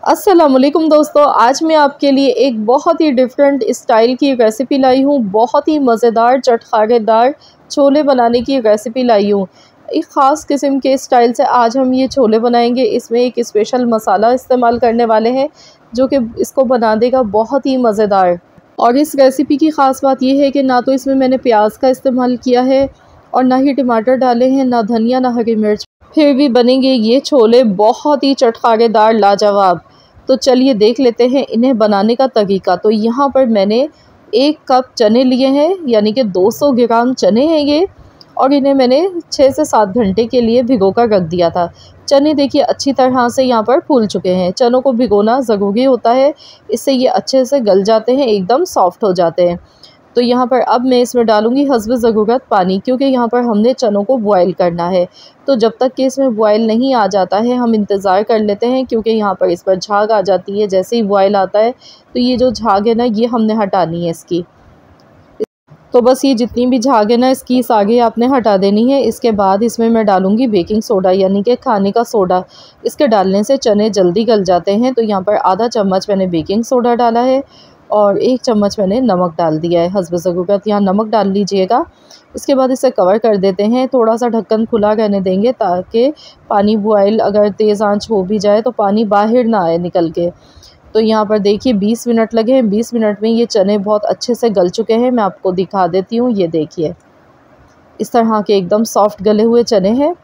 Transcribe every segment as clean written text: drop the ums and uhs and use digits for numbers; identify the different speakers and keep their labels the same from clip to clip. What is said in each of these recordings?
Speaker 1: अस्सलामुअलैकुम दोस्तों, आज मैं आपके लिए एक बहुत ही डिफरेंट स्टाइल की रेसिपी लाई हूँ। बहुत ही मज़ेदार चटखारेदार छोले बनाने की रेसिपी लाई हूँ। एक ख़ास किस्म के स्टाइल से आज हम ये छोले बनाएंगे। इसमें एक स्पेशल मसाला इस्तेमाल करने वाले हैं जो कि इसको बना देगा बहुत ही मज़ेदार। और इस रेसिपी की ख़ास बात यह है कि ना तो इसमें मैंने प्याज का इस्तेमाल किया है और ना ही टमाटर डाले हैं, ना धनिया, ना हरी मिर्च। फिर भी बनेंगे ये छोले बहुत ही चटखारेदार, लाजवाब। तो चलिए देख लेते हैं इन्हें बनाने का तरीका। तो यहाँ पर मैंने 1 कप चने लिए हैं, यानी कि 200 ग्राम चने हैं ये, और इन्हें मैंने 6 से 7 घंटे के लिए भिगो कर रख दिया था। चने देखिए अच्छी तरह से यहाँ पर फूल चुके हैं। चनों को भिगोना ज़रूरी होता है, इससे ये अच्छे से गल जाते हैं, एकदम सॉफ्ट हो जाते हैं। तो यहाँ पर अब मैं इसमें डालूँगी हस्ब ज़रूरत पानी, क्योंकि यहाँ पर हमने चनों को बॉयल करना है। तो जब तक कि इसमें बॉयल नहीं आ जाता है हम इंतज़ार कर लेते हैं, क्योंकि यहाँ पर इस पर झाग आ जाती है। जैसे ही बॉयल आता है तो ये जो झाग है ना, ये हमने हटानी है इसकी। तो बस ये जितनी भी झाग है ना, इसकी सागे आपने हटा देनी है। इसके बाद इसमें मैं डालूँगी बेकिंग सोडा, यानी कि खाने का सोडा। इसके डालने से चने जल्दी गल जाते हैं। तो यहाँ पर आधा चम्मच मैंने बेकिंग सोडा डाला है और 1 चम्मच मैंने नमक डाल दिया है। हस्ब ज़रूरत यहाँ नमक डाल लीजिएगा। इसके बाद इसे कवर कर देते हैं, थोड़ा सा ढक्कन खुला रहने देंगे ताकि पानी बॉयल, अगर तेज़ आंच हो भी जाए तो पानी बाहर ना आए निकल के। तो यहाँ पर देखिए 20 मिनट लगे हैं। 20 मिनट में ये चने बहुत अच्छे से गल चुके हैं। मैं आपको दिखा देती हूँ, ये देखिए इस तरह के एकदम सॉफ्ट गले हुए चने हैं।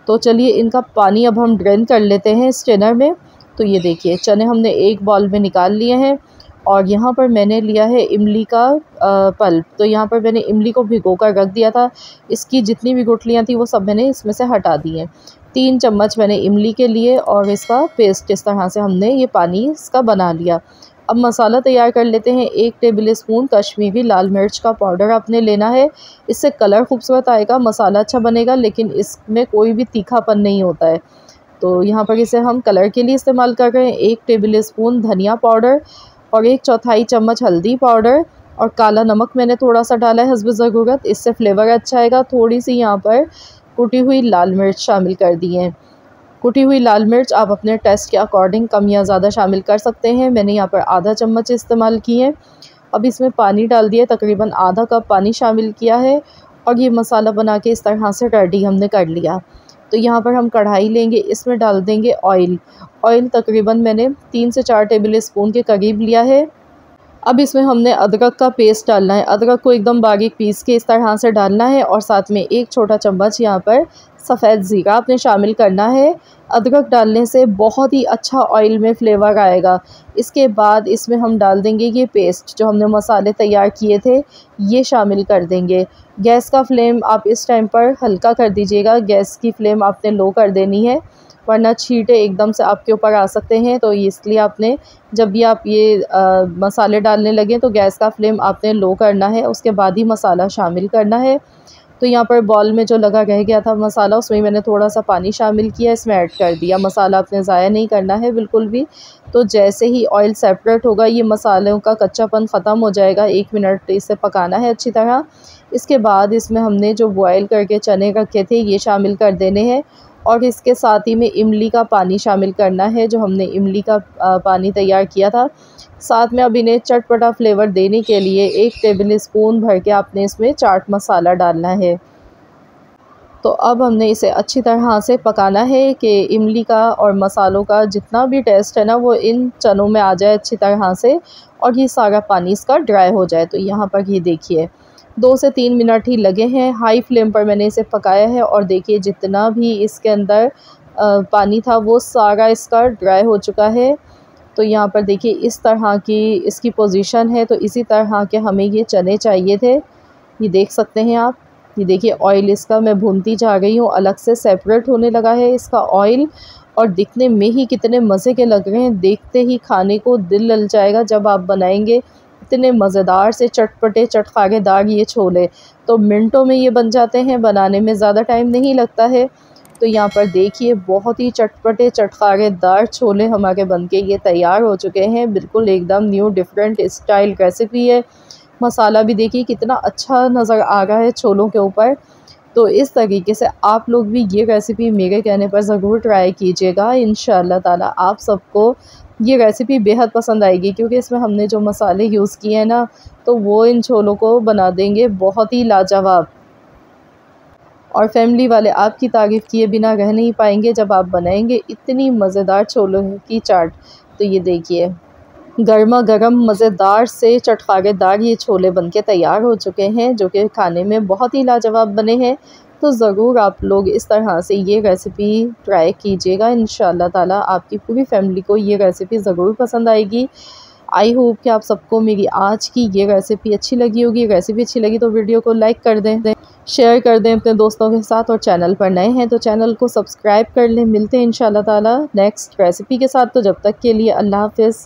Speaker 1: तो चलिए इनका पानी अब हम ड्रेन कर लेते हैं स्ट्रेनर में। तो ये देखिए चने हमने एक बाउल में निकाल लिए हैं और यहाँ पर मैंने लिया है इमली का पल्प। तो यहाँ पर मैंने इमली को भिगो कर रख दिया था। इसकी जितनी भी गुठलियाँ थी वो सब मैंने इसमें से हटा दी हैं। 3 चम्मच मैंने इमली के लिए और इसका पेस्ट इस तरह से हमने ये पानी इसका बना लिया। अब मसाला तैयार कर लेते हैं। 1 टेबल स्पून कश्मीरी लाल मिर्च का पाउडर आपने लेना है। इससे कलर खूबसूरत आएगा, मसाला अच्छा बनेगा, लेकिन इसमें कोई भी तीखापन नहीं होता है। तो यहाँ पर इसे हम कलर के लिए इस्तेमाल कर रहे हैं। 1 टेबल स्पून धनिया पाउडर और 1/4 चम्मच हल्दी पाउडर और काला नमक मैंने थोड़ा सा डाला है हस्ब ज़रूरत, इससे फ्लेवर अच्छा आएगा। थोड़ी सी यहाँ पर कुटी हुई लाल मिर्च शामिल कर दी है। कुटी हुई लाल मिर्च आप अपने टेस्ट के अकॉर्डिंग कम या ज़्यादा शामिल कर सकते हैं। मैंने यहाँ पर आधा चम्मच इस्तेमाल की है। अब इसमें पानी डाल दिया, तकरीबन आधा कप पानी शामिल किया है और ये मसाला बना के इस तरह से रेडी हमने कर लिया। तो यहाँ पर हम कढ़ाई लेंगे, इसमें डाल देंगे ऑयल। ऑयल तकरीबन मैंने 3 से 4 टेबल स्पून के करीब लिया है। अब इसमें हमने अदरक का पेस्ट डालना है। अदरक को एकदम बारीक पीस के इस तरह से डालना है और साथ में 1 छोटा चम्मच यहाँ पर सफ़ेद ज़ीरा आपने शामिल करना है। अदरक डालने से बहुत ही अच्छा ऑयल में फ्लेवर आएगा। इसके बाद इसमें हम डाल देंगे ये पेस्ट, जो हमने मसाले तैयार किए थे, ये शामिल कर देंगे। गैस का फ्लेम आप इस टाइम पर हल्का कर दीजिएगा। गैस की फ्लेम आपने लो कर देनी है, वरना छींटे एकदम से आपके ऊपर आ सकते हैं। तो इसलिए आपने जब भी आप ये मसाले डालने लगें तो गैस का फ्लेम आपने लो करना है, उसके बाद ही मसाला शामिल करना है। तो यहाँ पर बॉल में जो लगा रह गया था मसाला, उसमें मैंने थोड़ा सा पानी शामिल किया, इसमें ऐड कर दिया। मसाला आपने ज़ाया नहीं करना है बिल्कुल भी। तो जैसे ही ऑयल सेपरेट होगा, ये मसालों का कच्चापन ख़त्म हो जाएगा। 1 मिनट इसे पकाना है अच्छी तरह। इसके बाद इसमें हमने जो बॉयल करके चने रखे थे ये शामिल कर देने हैं और इसके साथ ही में इमली का पानी शामिल करना है, जो हमने इमली का पानी तैयार किया था। साथ में अब इन्हें चटपटा फ्लेवर देने के लिए 1 टेबल स्पून भर के आपने इसमें चाट मसाला डालना है। तो अब हमने इसे अच्छी तरह से पकाना है कि इमली का और मसालों का जितना भी टेस्ट है ना, वो इन चनों में आ जाए अच्छी तरह से और ये सारा पानी इसका ड्राई हो जाए। तो यहाँ पर ये देखिए 2 से 3 मिनट ही लगे हैं। हाई फ्लेम पर मैंने इसे पकाया है और देखिए जितना भी इसके अंदर पानी था वो सारा इसका ड्राई हो चुका है। तो यहाँ पर देखिए इस तरह की इसकी पोजीशन है। तो इसी तरह के हमें ये चने चाहिए थे। ये देख सकते हैं आप, ये देखिए ऑयल इसका मैं भूनती जा रही हूँ, अलग से सेपरेट होने लगा है इसका ऑयल और दिखने में ही कितने मज़े के लग रहे हैं। देखते ही खाने को दिल लल जाएगा जब आप बनाएंगे। इतने मज़ेदार से चटपटे चटखारेदार ये छोले, तो मिनटों में ये बन जाते हैं, बनाने में ज़्यादा टाइम नहीं लगता है। तो यहाँ पर देखिए बहुत ही चटपटे चटखारेदार छोले हमारे बनके ये तैयार हो चुके हैं। बिल्कुल एकदम न्यू डिफरेंट स्टाइल रेसिपी है। मसाला भी देखिए कितना अच्छा नज़र आ रहा है छोलों के ऊपर। तो इस तरीके से आप लोग भी ये रेसिपी मेरे कहने पर ज़रूर ट्राई कीजिएगा। इंशाअल्लाह ताला आप सबको ये रेसिपी बेहद पसंद आएगी, क्योंकि इसमें हमने जो मसाले यूज़ किए हैं ना, तो वो इन छोलों को बना देंगे बहुत ही लाजवाब। और फैमिली वाले आपकी तारीफ़ किए बिना रह नहीं पाएंगे जब आप बनाएंगे इतनी मज़ेदार छोलों की चाट। तो ये देखिए, गर्मा गर्म मज़ेदार से चटखारेदार ये छोले बनके तैयार हो चुके हैं, जो कि खाने में बहुत ही लाजवाब बने हैं। तो ज़रूर आप लोग इस तरह से ये रेसिपी ट्राई कीजिएगा। इंशाअल्लाह ताला आपकी पूरी फैमिली को ये रेसिपी ज़रूर पसंद आएगी। आई होप कि आप सबको मेरी आज की ये रेसिपी अच्छी लगी होगी। रेसिपी अच्छी लगी तो वीडियो को लाइक कर दें, शेयर कर दें अपने दोस्तों के साथ, और चैनल पर नए हैं तो चैनल को सब्सक्राइब कर लें। मिलते हैं इंशाअल्लाह ताला नेक्स्ट रेसिपी के साथ। तो जब तक के लिए अल्लाह हाफ़िज़।